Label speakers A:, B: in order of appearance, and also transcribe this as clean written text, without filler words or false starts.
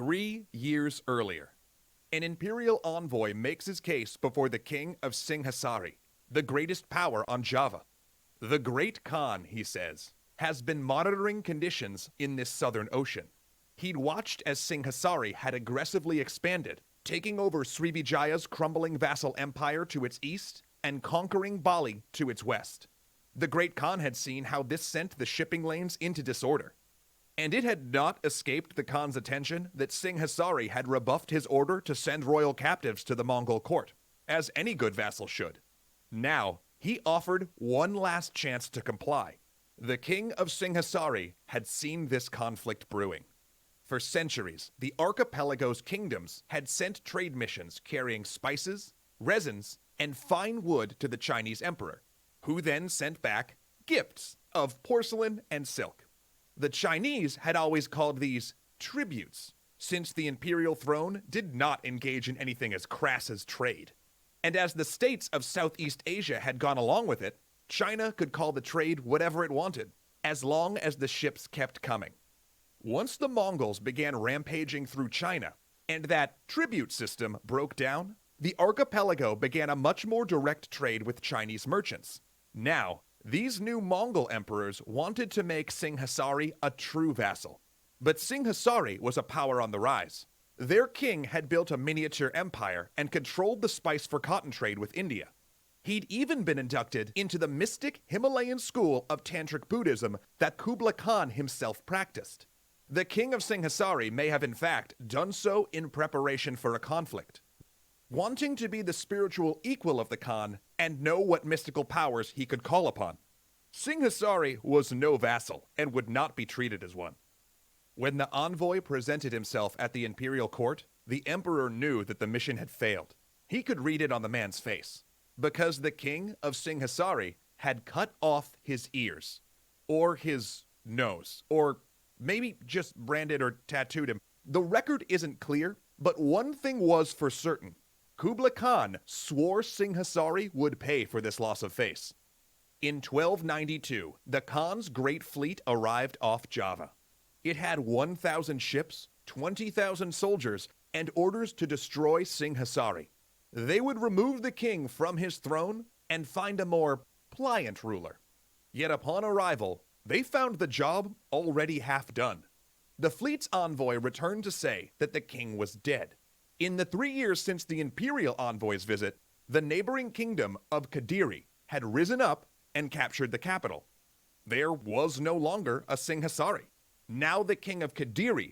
A: 3 years earlier, an imperial envoy makes his case before the king of Singhasari, the greatest power on Java. The Great Khan, he says, has been monitoring conditions in this southern ocean. He'd watched as Singhasari had aggressively expanded, taking over Srivijaya's crumbling vassal empire to its east and conquering Bali to its west. The Great Khan had seen how this sent the shipping lanes into disorder. And it had not escaped the Khan's attention that Singhasari had rebuffed his order to send royal captives to the Mongol court, as any good vassal should. Now, he offered one last chance to comply. The king of Singhasari had seen this conflict brewing. For centuries, the archipelago's kingdoms had sent trade missions carrying spices, resins, and fine wood to the Chinese emperor, who then sent back gifts of porcelain and silk. The Chinese had always called these tributes, since the imperial throne did not engage in anything as crass as trade. And as the states of Southeast Asia had gone along with it, China could call the trade whatever it wanted, as long as the ships kept coming. Once the Mongols began rampaging through China, and that tribute system broke down, the archipelago began a much more direct trade with Chinese merchants. Now, these new Mongol emperors wanted to make Singhasari a true vassal. But Singhasari was a power on the rise. Their king had built a miniature empire and controlled the spice for cotton trade with India. He'd even been inducted into the mystic Himalayan school of Tantric Buddhism that Kublai Khan himself practiced. The king of Singhasari may have in fact done so in preparation for a conflict. Wanting to be the spiritual equal of the Khan and know what mystical powers he could call upon, Singhasari was no vassal and would not be treated as one. When the envoy presented himself at the imperial court, the emperor knew that the mission had failed. He could read it on the man's face, because the king of Singhasari had cut off his ears, or his nose, or maybe just branded or tattooed him. The record isn't clear, but one thing was for certain. Kublai Khan swore Singhasari would pay for this loss of face. In 1292, the Khan's great fleet arrived off Java. It had 1,000 ships, 20,000 soldiers, and orders to destroy Singhasari. They would remove the king from his throne and find a more pliant ruler. Yet upon arrival, they found the job already half done. The fleet's envoy returned to say that the king was dead. In the 3 years since the imperial envoy's visit, the neighboring kingdom of Kadiri had risen up and captured the capital. There was no longer a Singhasari. Now the king of Kadiri